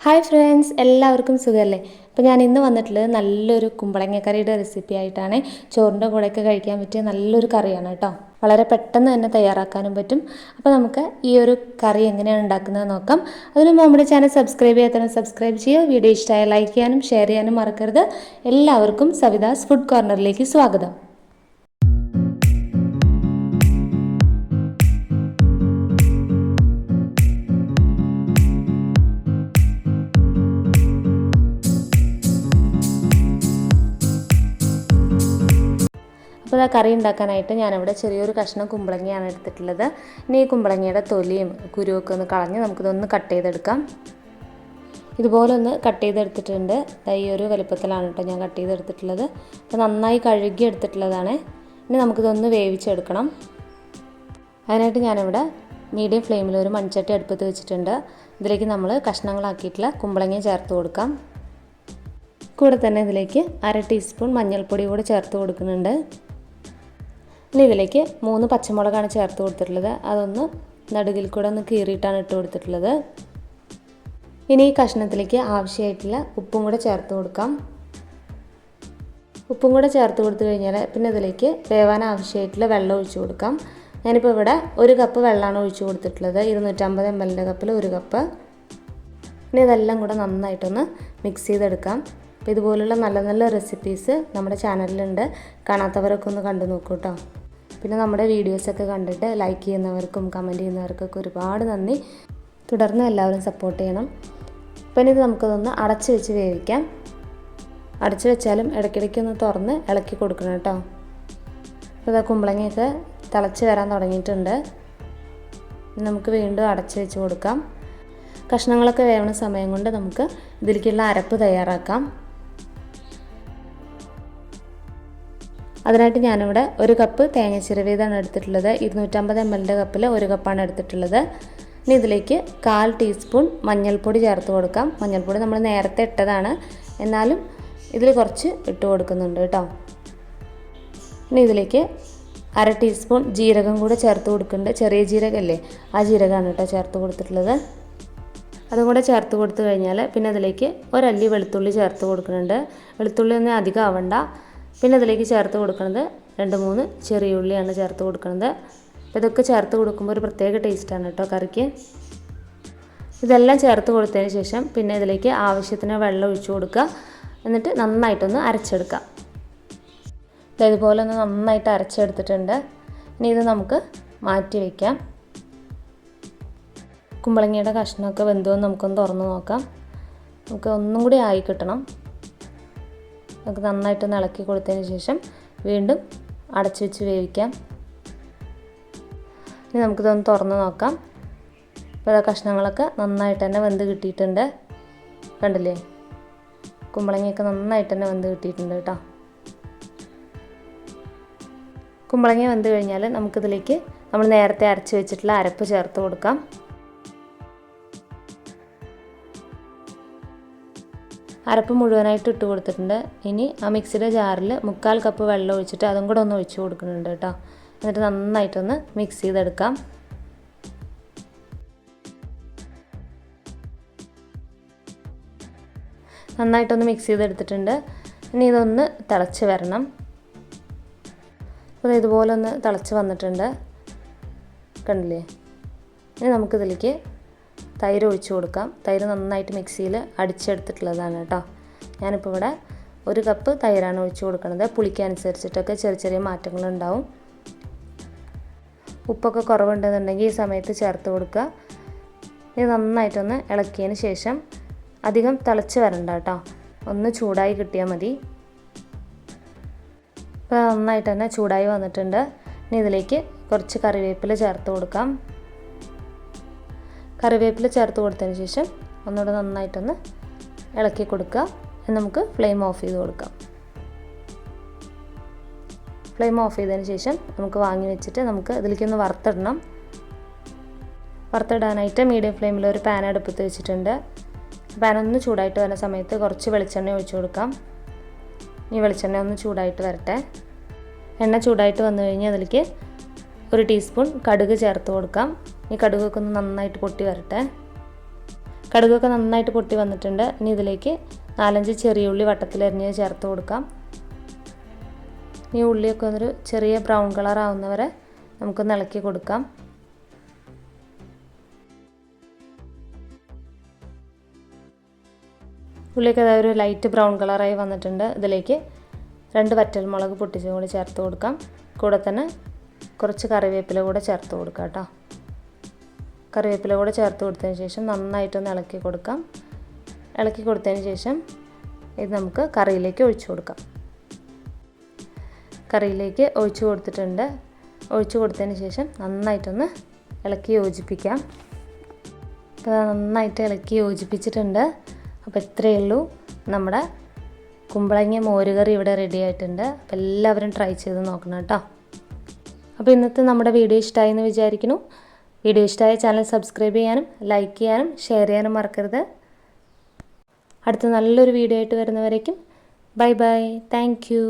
Hi friends, എല്ലാവർക്കും സുഖമല്ലേ? അപ്പോൾ ഞാൻ ഇന്ന് വന്നിട്ടുള്ളത് നല്ലൊരു കുമ്പളങ്ങ കറിയുടെ റെസിപ്പി ആയിട്ടാണ്. ചോറിൻ്റെ കൂടെയൊക്കെ കഴിക്കാൻ പറ്റിയ നല്ലൊരു കറിയാണ് കേട്ടോ. വളരെ പെട്ടെന്ന് തന്നെ തയ്യാറാക്കാനും പറ്റും. അപ്പോൾ നമുക്ക് ഈ ഒരു കറി എങ്ങനെയാണ് ഉണ്ടാക്കുന്നത് നോക്കാം. അതിന് മുമ്പ് നമ്മുടെ ചാനൽ സബ്സ്ക്രൈബ് ചെയ്യാത്തവരെ സബ്സ്ക്രൈബ് ചെയ്യുക. വീഡിയോ ഇഷ്ടമായ ലൈക്ക് ചെയ്യാനും ഷെയർ ചെയ്യാനും മറക്കരുത്. എല്ലാവർക്കും സവിതാസ് ഫുഡ് കോർണറിലേക്ക് സ്വാഗതം. അപ്പോൾ ആ കറി ഉണ്ടാക്കാനായിട്ട് ഞാനിവിടെ ചെറിയൊരു കഷ്ണം കുമ്പളങ്ങയാണ് എടുത്തിട്ടുള്ളത്. ഇനി ഈ കുമ്പളങ്ങയുടെ തൊലിയും കുരുവൊക്കെ ഒന്ന് കളഞ്ഞ് നമുക്കിതൊന്ന് കട്ട് ചെയ്തെടുക്കാം. ഇതുപോലെ ഒന്ന് കട്ട് ചെയ്തെടുത്തിട്ടുണ്ട്. ഈ ഒരു വലുപ്പത്തിലാണ് കേട്ടോ ഞാൻ കട്ട് ചെയ്തെടുത്തിട്ടുള്ളത്. അപ്പോൾ നന്നായി കഴുകി എടുത്തിട്ടുള്ളതാണ്. ഇനി നമുക്കിതൊന്ന് വേവിച്ചെടുക്കണം. അതിനായിട്ട് ഞാനിവിടെ മീഡിയം ഫ്ലെയിമിൽ ഒരു മൺചട്ടി അടുപ്പത്ത് വെച്ചിട്ടുണ്ട്. ഇതിലേക്ക് നമ്മൾ കഷ്ണങ്ങളാക്കിയിട്ടുള്ള കുമ്പളങ്ങ ചേർത്ത് കൊടുക്കാം. കൂടെ തന്നെ ഇതിലേക്ക് 1/2 ടീസ്പൂൺ മഞ്ഞൾപ്പൊടി കൂടെ ചേർത്ത് കൊടുക്കുന്നുണ്ട്. ഇനി ഇതിലേക്ക് 3 പച്ചമുളകാണ് ചേർത്ത് കൊടുത്തിട്ടുള്ളത്. അതൊന്ന് നടുകിൽ കൂടെ ഒന്ന് കീറിയിട്ടാണ് ഇട്ട് കൊടുത്തിട്ടുള്ളത്. ഇനി ഈ കഷ്ണത്തിലേക്ക് ആവശ്യമായിട്ടുള്ള ഉപ്പും കൂടെ ചേർത്ത് കൊടുക്കാം. ഉപ്പും കൂടെ ചേർത്ത് കൊടുത്തു കഴിഞ്ഞാൽ പിന്നെ ഇതിലേക്ക് വേവാൻ ആവശ്യമായിട്ടുള്ള വെള്ളം ഒഴിച്ച് കൊടുക്കാം. ഞാനിപ്പോൾ ഇവിടെ 1 കപ്പ് വെള്ളമാണ് ഒഴിച്ച് കൊടുത്തിട്ടുള്ളത്. 250 ml കപ്പിൽ 1 കപ്പ്. ഇനി ഇതെല്ലാം കൂടെ നന്നായിട്ടൊന്ന് മിക്സ് ചെയ്തെടുക്കാം. അപ്പോൾ ഇതുപോലുള്ള നല്ല നല്ല റെസിപ്പീസ് നമ്മുടെ ചാനലിലുണ്ട്. കാണാത്തവരൊക്കെ ഒന്ന് കണ്ടു നോക്കൂ കേട്ടോ. പിന്നെ നമ്മുടെ വീഡിയോസൊക്കെ കണ്ടിട്ട് ലൈക്ക് ചെയ്യുന്നവർക്കും കമൻറ്റ് ചെയ്യുന്നവർക്കൊക്കെ ഒരുപാട് നന്ദി. തുടർന്ന് എല്ലാവരും സപ്പോർട്ട് ചെയ്യണം. പിന്നെ ഇത് നമുക്കതൊന്ന് അടച്ച് വെച്ച് വേവിക്കാം. അടച്ച് വെച്ചാലും ഇടയ്ക്കിടയ്ക്കൊന്ന് തുറന്ന് ഇളക്കി കൊടുക്കണം കേട്ടോ. അപ്പോൾ ഇതാ കുമ്പളങ്ങയൊക്കെ തിളച്ച് വരാൻ തുടങ്ങിയിട്ടുണ്ട്. നമുക്ക് വീണ്ടും അടച്ച് വെച്ച് കൊടുക്കാം. കഷ്ണങ്ങളൊക്കെ വേവണ സമയം കൊണ്ട് നമുക്ക് ഇതിലേക്കുള്ള അരപ്പ് തയ്യാറാക്കാം. അതിനായിട്ട് ഞാനിവിടെ 1 കപ്പ് തേങ്ങ ചിരവിയതാണ് എടുത്തിട്ടുള്ളത്. 250 ml കപ്പിൽ 1 കപ്പാണ് എടുത്തിട്ടുള്ളത്. ഇനി ഇതിലേക്ക് 1/4 ടീസ്പൂൺ മഞ്ഞൾപ്പൊടി ചേർത്ത് കൊടുക്കാം. മഞ്ഞൾപ്പൊടി നമ്മൾ നേരത്തെ ഇട്ടതാണ്, എന്നാലും ഇതിൽ കുറച്ച് ഇട്ട് കൊടുക്കുന്നുണ്ട് കേട്ടോ. ഇനി ഇതിലേക്ക് 1/2 ടീസ്പൂൺ ജീരകം കൂടെ ചേർത്ത് കൊടുക്കുന്നുണ്ട്. ചെറിയ ജീരകമല്ലേ, ആ ജീരകമാണ് കേട്ടോ ചേർത്ത് കൊടുത്തിട്ടുള്ളത്. അതും കൂടെ ചേർത്ത് കൊടുത്തു കഴിഞ്ഞാൽ പിന്നെ അതിലേക്ക് ഒരല്ലി വെളുത്തുള്ളി ചേർത്ത് കൊടുക്കുന്നുണ്ട്. വെളുത്തുള്ളി ഒന്നും അധികം ആവണ്ട. പിന്നെ അതിലേക്ക് ചേർത്ത് കൊടുക്കുന്നത് 2-3 ചെറിയ ഉള്ളിയാണ് ചേർത്ത് കൊടുക്കുന്നത്. അപ്പോൾ ഇതൊക്കെ ചേർത്ത് കൊടുക്കുമ്പോൾ ഒരു പ്രത്യേക ടേസ്റ്റാണ് കേട്ടോ കറിക്ക്. ഇതെല്ലാം ചേർത്ത് കൊടുത്തതിന് ശേഷം പിന്നെ ഇതിലേക്ക് ആവശ്യത്തിന് വെള്ളം ഒഴിച്ചു കൊടുക്കുക. എന്നിട്ട് നന്നായിട്ടൊന്ന് അരച്ചെടുക്കാം. ഇതുപോലെ ഒന്ന് നന്നായിട്ട് അരച്ചെടുത്തിട്ടുണ്ട്. ഇനി ഇത് നമുക്ക് മാറ്റി വയ്ക്കാം. കുമ്പളങ്ങയുടെ കഷ്ണമൊക്കെ വെന്തോന്ന് നമുക്കൊന്ന് തുറന്ന് നോക്കാം. നമുക്ക് ഒന്നും കൂടി ആയി കിട്ടണം. നമുക്ക് നന്നായിട്ടൊന്ന് ഇളക്കി കൊടുത്തതിന് ശേഷം വീണ്ടും അടച്ചു വെച്ച് വേവിക്കാം. ഇനി നമുക്കിതൊന്ന് തുറന്ന് നോക്കാം. ഇപ്പോൾ കഷ്ണങ്ങളൊക്കെ നന്നായിട്ട് തന്നെ വെന്ത് കിട്ടിയിട്ടുണ്ട്. കണ്ടില്ലേ, കുമ്പളങ്ങയൊക്കെ നന്നായിട്ട് തന്നെ വെന്ത് കിട്ടിയിട്ടുണ്ട് കേട്ടോ. കുമ്പളങ്ങ വെന്ത് കഴിഞ്ഞാൽ നമുക്കിതിലേക്ക് നമ്മൾ നേരത്തെ അരച്ച് വെച്ചിട്ടുള്ള അരപ്പ് ചേർത്ത് കൊടുക്കാം. അരപ്പ് മുഴുവനായിട്ട് ഇട്ട് കൊടുത്തിട്ടുണ്ട്. ഇനി ആ മിക്സിയുടെ ജാറിൽ 1/4 കപ്പ് വെള്ളം ഒഴിച്ചിട്ട് അതും കൂടെ ഒന്ന് ഒഴിച്ച് കൊടുക്കുന്നുണ്ട് കേട്ടോ. എന്നിട്ട് നന്നായിട്ടൊന്ന് മിക്സ് ചെയ്തെടുക്കാം. നന്നായിട്ടൊന്ന് മിക്സ് ചെയ്തെടുത്തിട്ടുണ്ട്. ഇനി ഇതൊന്ന് തിളച്ച് വരണം. അപ്പോൾ ഇതുപോലെ ഒന്ന് തിളച്ച് വന്നിട്ടുണ്ട്, കണ്ടില്ലേ. ഇനി നമുക്കിതിലേക്ക് തൈര് ഒഴിച്ച് കൊടുക്കാം. തൈര് നന്നായിട്ട് മിക്സിയിൽ അടിച്ചെടുത്തിട്ടുള്ളതാണ് കേട്ടോ. ഞാനിപ്പോൾ ഇവിടെ 1 കപ്പ് തൈരാണ് ഒഴിച്ച് കൊടുക്കുന്നത്. പുളിക്കനുസരിച്ചിട്ടൊക്കെ ചെറിയ ചെറിയ മാറ്റങ്ങളുണ്ടാവും. ഉപ്പൊക്കെ കുറവുണ്ടെന്നുണ്ടെങ്കിൽ ഈ സമയത്ത് ചേർത്ത് കൊടുക്കുക. ഇത് നന്നായിട്ടൊന്ന് ഇളക്കിയതിന് ശേഷം അധികം തിളച്ച് വരണ്ട കേട്ടോ, ഒന്ന് ചൂടായി കിട്ടിയാൽ മതി. ഇപ്പോൾ നന്നായിട്ട് തന്നെ ചൂടായി വന്നിട്ടുണ്ട്. ഇനി ഇതിലേക്ക് കുറച്ച് കറിവേപ്പില ചേർത്ത് കൊടുക്കാം. കറിവേപ്പില ചേർത്ത് കൊടുത്തതിന് ശേഷം ഒന്നുകൂടെ നന്നായിട്ടൊന്ന് ഇളക്കി കൊടുക്കുക. നമുക്ക് ഫ്ലെയിം ഓഫ് ചെയ്ത് കൊടുക്കാം. ഫ്ലെയിം ഓഫ് ചെയ്തതിന് ശേഷം നമുക്ക് വാങ്ങി വെച്ചിട്ട് നമുക്ക് ഇതിലേക്കൊന്ന് വറുത്തിടണം. വറുത്തിടാനായിട്ട് മീഡിയം ഫ്ലെയിമിൽ ഒരു പാൻ അടുപ്പത്ത് വെച്ചിട്ടുണ്ട്. പാൻ ഒന്ന് ചൂടായിട്ട് വരുന്ന സമയത്ത് കുറച്ച് വെളിച്ചെണ്ണ ഒഴിച്ച് കൊടുക്കാം. ഈ വെളിച്ചെണ്ണ ഒന്ന് ചൂടായിട്ട് വരട്ടെ. എണ്ണ ചൂടായിട്ട് വന്നു കഴിഞ്ഞാൽ അതിലേക്ക് 1 ടീസ്പൂൺ കടുക് ചേർത്ത് കൊടുക്കാം. ഈ കടുകൊക്കെ ഒന്ന് നന്നായിട്ട് പൊട്ടി വരട്ടെ. കടുകൊക്കെ നന്നായിട്ട് പൊട്ടി വന്നിട്ടുണ്ട്. ഇനി ഇതിലേക്ക് 4-5 ചെറിയ ഉള്ളി വട്ടത്തിലരിഞ്ഞ് ചേർത്ത് കൊടുക്കാം. ഈ ഉള്ളിയൊക്കെ ഒരു ചെറിയ ബ്രൗൺ കളർ ആവുന്നവരെ നമുക്കൊന്ന് ഇളക്കി കൊടുക്കാം. ഉള്ളിയൊക്കെ ഒരു ലൈറ്റ് ബ്രൗൺ കളറായി വന്നിട്ടുണ്ട്. ഇതിലേക്ക് 2 വറ്റൽമുളക് പൊട്ടിച്ചും കൂടി ചേർത്ത് കൊടുക്കാം. കൂടെ തന്നെ കുറച്ച് കറിവേപ്പില കൂടെ ചേർത്ത് കൊടുക്കാം കേട്ടോ. കറിവേപ്പില കൂടെ ചേർത്ത് കൊടുത്തതിന് ശേഷം നന്നായിട്ടൊന്ന് ഇളക്കി കൊടുക്കാം. ഇളക്കി കൊടുത്തതിന് ശേഷം ഇത് നമുക്ക് കറിയിലേക്ക് ഒഴിച്ചു കൊടുക്കാം. കറിയിലേക്ക് ഒഴിച്ചു കൊടുത്തിട്ടുണ്ട്. ഒഴിച്ചു കൊടുത്തതിന് ശേഷം നന്നായിട്ടൊന്ന് ഇളക്കി യോജിപ്പിക്കാം. നന്നായിട്ട് ഇളക്കി യോജിപ്പിച്ചിട്ടുണ്ട്. അപ്പോൾ ഇത്രയേ ഉള്ളൂ, നമ്മുടെ കുമ്പളങ്ങ മോരുകറി ഇവിടെ റെഡി ആയിട്ടുണ്ട്. അപ്പോൾ എല്ലാവരും ട്രൈ ചെയ്ത് നോക്കണം കേട്ടോ. അപ്പോൾ ഇന്നത്തെ നമ്മുടെ വീഡിയോ ഇഷ്ടമായി എന്ന് വിചാരിക്കുന്നു. വീഡിയോ ഇഷ്ടമായ ചാനൽ സബ്സ്ക്രൈബ് ചെയ്യാനും ലൈക്ക് ചെയ്യാനും ഷെയർ ചെയ്യാനും മറക്കരുത്. അടുത്ത നല്ലൊരു വീഡിയോ ആയിട്ട് വരുന്നവരേക്കും ബൈ ബൈ. Thank you.